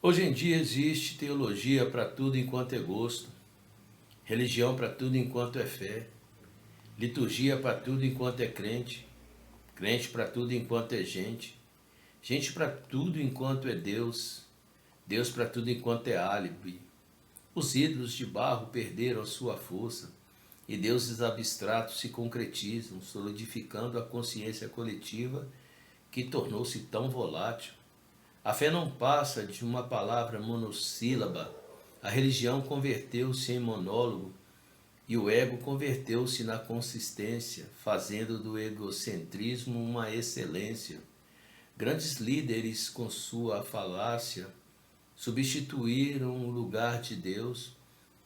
Hoje em dia existe teologia para tudo enquanto é gosto, religião para tudo enquanto é fé, liturgia para tudo enquanto é crente, crente para tudo enquanto é gente, gente para tudo enquanto é Deus, Deus para tudo enquanto é álibi. Os ídolos de barro perderam a sua força e deuses abstratos se concretizam, solidificando a consciência coletiva que tornou-se tão volátil. A fé não passa de uma palavra monossílaba. A religião converteu-se em monólogo e o ego converteu-se na consistência, fazendo do egocentrismo uma excelência. Grandes líderes, com sua falácia, substituíram o lugar de Deus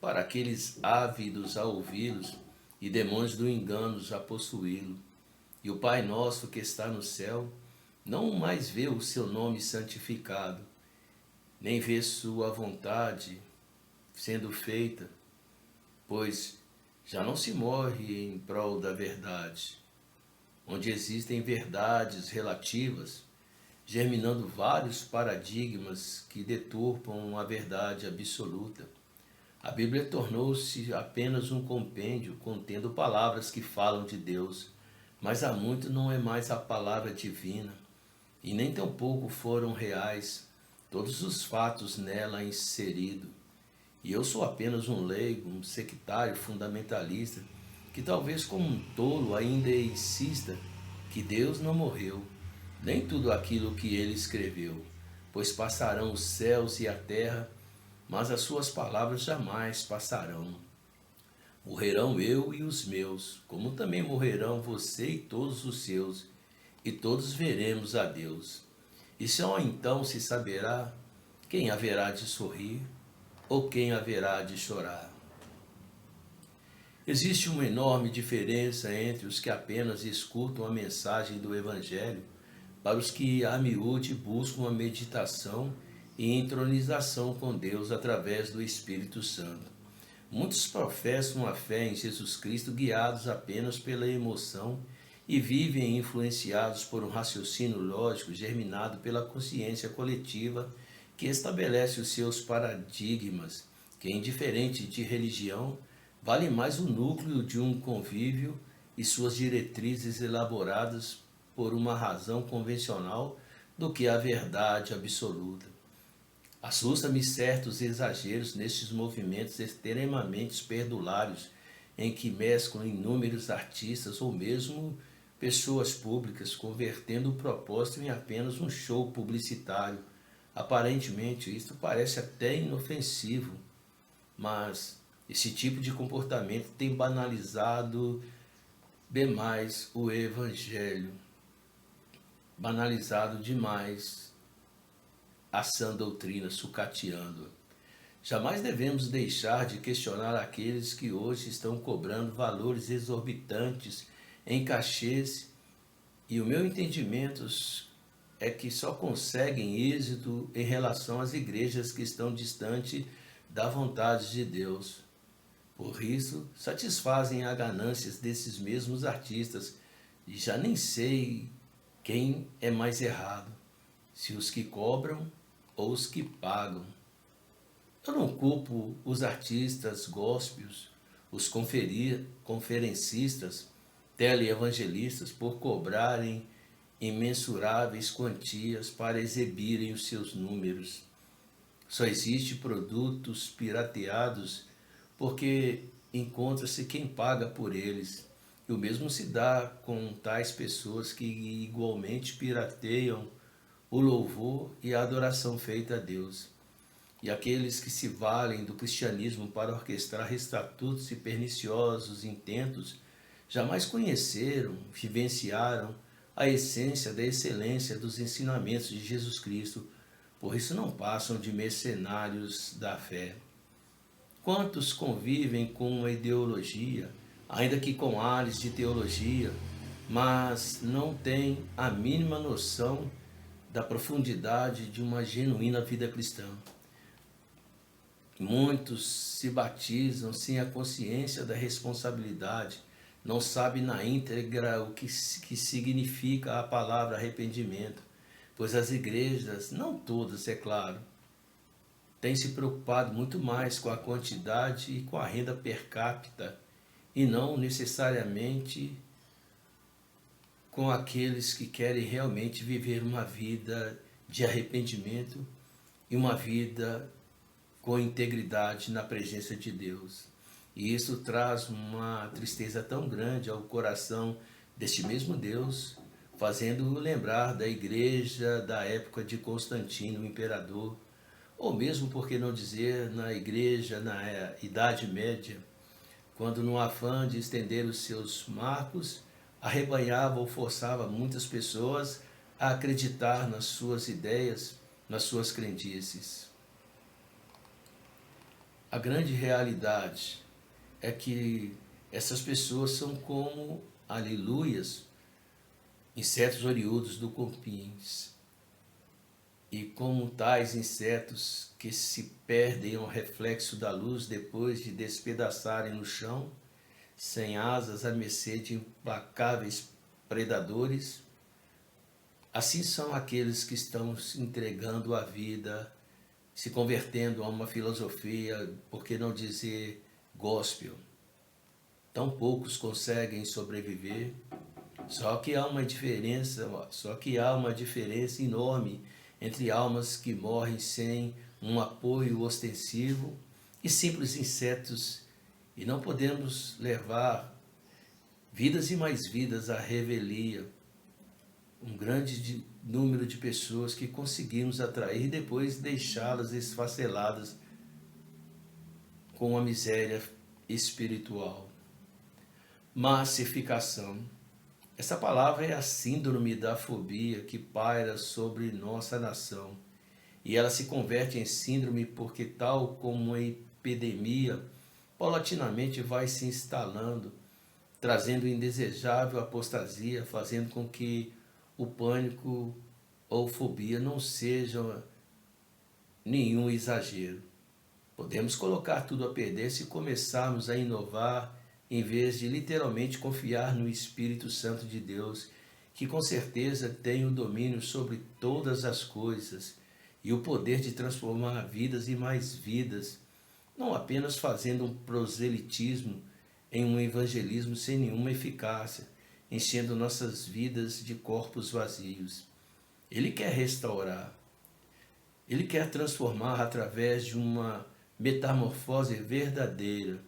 para aqueles ávidos a ouvi-los e demônios do engano a possuí-lo. E o Pai nosso que está no céu não mais vê o seu nome santificado, nem vê sua vontade sendo feita, pois já não se morre em prol da verdade, onde existem verdades relativas, germinando vários paradigmas que deturpam a verdade absoluta. A Bíblia tornou-se apenas um compêndio contendo palavras que falam de Deus, mas há muito não é mais a palavra divina, e nem tampouco foram reais todos os fatos nela inseridos. E eu sou apenas um leigo, um sectário fundamentalista, que talvez como um tolo ainda insista que Deus não morreu, nem tudo aquilo que ele escreveu, pois passarão os céus e a terra, mas as suas palavras jamais passarão. Morrerão eu e os meus, como também morrerão você e todos os seus, e todos veremos a Deus. E só então se saberá quem haverá de sorrir ou quem haverá de chorar. Existe uma enorme diferença entre os que apenas escutam a mensagem do Evangelho para os que a miúde buscam a meditação e entronização com Deus através do Espírito Santo. Muitos professam a fé em Jesus Cristo guiados apenas pela emoção e vivem influenciados por um raciocínio lógico germinado pela consciência coletiva que estabelece os seus paradigmas, que, indiferente de religião, vale mais o núcleo de um convívio e suas diretrizes elaboradas por uma razão convencional do que a verdade absoluta. Assusta-me certos exageros nestes movimentos extremamente perdulários em que mesclam inúmeros artistas ou mesmo pessoas públicas, convertendo o propósito em apenas um show publicitário. Aparentemente, isto parece até inofensivo, mas esse tipo de comportamento tem banalizado demais o Evangelho, banalizado demais a sã doutrina, sucateando-a. Jamais devemos deixar de questionar aqueles que hoje estão cobrando valores exorbitantes em cachês, e o meu entendimento é que só conseguem êxito em relação às igrejas que estão distante da vontade de Deus. Por isso, satisfazem a ganâncias desses mesmos artistas, e já nem sei quem é mais errado, se os que cobram ou os que pagam. Eu não culpo os artistas gospels, os conferencistas, teleevangelistas por cobrarem imensuráveis quantias para exibirem os seus números. Só existe produtos pirateados porque encontra-se quem paga por eles. E o mesmo se dá com tais pessoas que igualmente pirateiam o louvor e a adoração feita a Deus. E aqueles que se valem do cristianismo para orquestrar estatutos e perniciosos intentos jamais conheceram, vivenciaram a essência da excelência dos ensinamentos de Jesus Cristo, por isso não passam de mercenários da fé. Quantos convivem com a ideologia, ainda que com ares de teologia, mas não têm a mínima noção da profundidade de uma genuína vida cristã? Muitos se batizam sem a consciência da responsabilidade, não sabem na íntegra o que significa a palavra arrependimento, pois as igrejas, não todas, é claro, tem se preocupado muito mais com a quantidade e com a renda per capita e não necessariamente com aqueles que querem realmente viver uma vida de arrependimento e uma vida com integridade na presença de Deus. E isso traz uma tristeza tão grande ao coração deste mesmo Deus, fazendo lembrar da igreja da época de Constantino, o imperador, ou mesmo, por que não dizer, na igreja na Idade Média, quando no afã de estender os seus marcos, arrebanhava ou forçava muitas pessoas a acreditar nas suas ideias, nas suas crendices. A grande realidade é que essas pessoas são como aleluias, insetos oriundos do cupins. E como tais insetos que se perdem ao reflexo da luz depois de despedaçarem no chão, sem asas à mercê de implacáveis predadores, assim são aqueles que estão se entregando à vida, se convertendo a uma filosofia, por que não dizer gospel. Tão poucos conseguem sobreviver, só que há uma diferença enorme entre almas que morrem sem um apoio ostensivo e simples insetos, e não podemos levar vidas e mais vidas à revelia, um grande número de pessoas que conseguimos atrair e depois deixá-las esfaceladas com a miséria espiritual. Massificação. Essa palavra é a síndrome da fobia que paira sobre nossa nação. E ela se converte em síndrome porque, tal como uma epidemia, paulatinamente vai se instalando, trazendo indesejável apostasia, fazendo com que o pânico ou fobia não seja nenhum exagero. Podemos colocar tudo a perder se começarmos a inovar em vez de literalmente confiar no Espírito Santo de Deus, que com certeza tem o domínio sobre todas as coisas e o poder de transformar vidas e mais vidas, não apenas fazendo um proselitismo em um evangelismo sem nenhuma eficácia, enchendo nossas vidas de corpos vazios. Ele quer restaurar, ele quer transformar através de uma metamorfose verdadeira.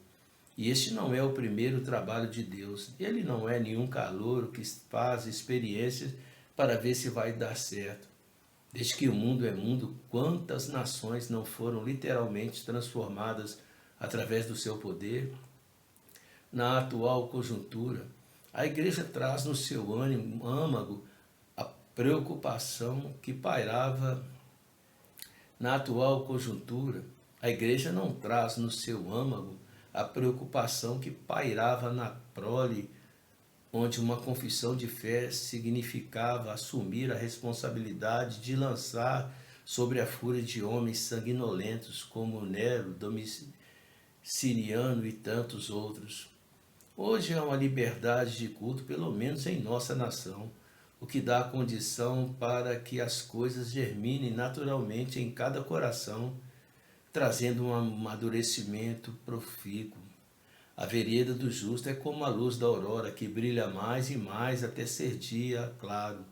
E este não é o primeiro trabalho de Deus. Ele não é nenhum calouro que faz experiências para ver se vai dar certo. Desde que o mundo é mundo, quantas nações não foram literalmente transformadas através do seu poder? Na atual conjuntura, a igreja traz no seu âmago a preocupação que pairava. Na atual conjuntura, a igreja não traz no seu âmago a preocupação que pairava na prole, onde uma confissão de fé significava assumir a responsabilidade de lançar sobre a fúria de homens sanguinolentos como Nero, Domiciano e tantos outros. Hoje há uma liberdade de culto, pelo menos em nossa nação, o que dá a condição para que as coisas germinem naturalmente em cada coração, trazendo um amadurecimento profícuo. A vereda do justo é como a luz da aurora, que brilha mais e mais até ser dia claro.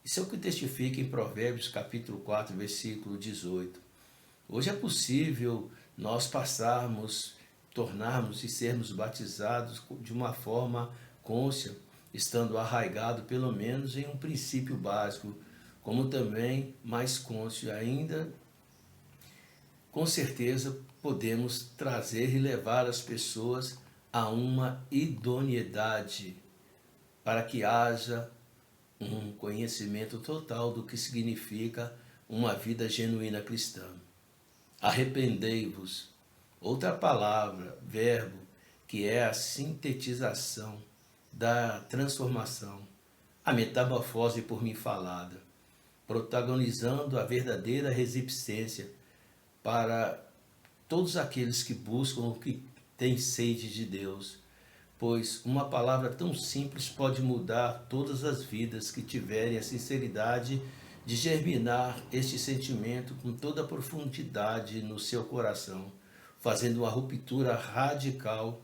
Isso é o que testifica em Provérbios capítulo 4, versículo 18. Hoje é possível nós tornarmos e sermos batizados de uma forma cônscia, estando arraigado pelo menos em um princípio básico, como também mais cônscio ainda. Com certeza podemos trazer e levar as pessoas a uma idoneidade para que haja um conhecimento total do que significa uma vida genuína cristã. Arrependei-vos, outra palavra, verbo, que é a sintetização da transformação, a metamorfose por mim falada, protagonizando a verdadeira resistência para todos aqueles que buscam o que têm sede de Deus, pois uma palavra tão simples pode mudar todas as vidas que tiverem a sinceridade de germinar este sentimento com toda a profundidade no seu coração, fazendo uma ruptura radical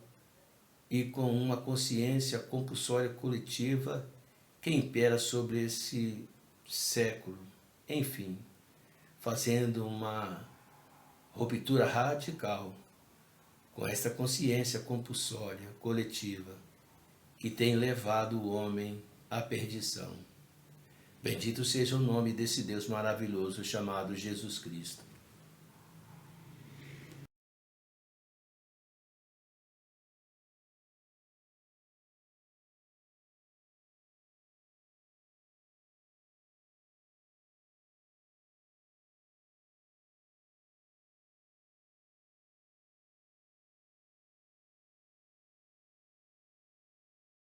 e com uma consciência compulsória coletiva que impera sobre esse século. Enfim, fazendo uma ruptura radical com essa consciência compulsória coletiva que tem levado o homem à perdição. Bendito seja o nome desse Deus maravilhoso chamado Jesus Cristo.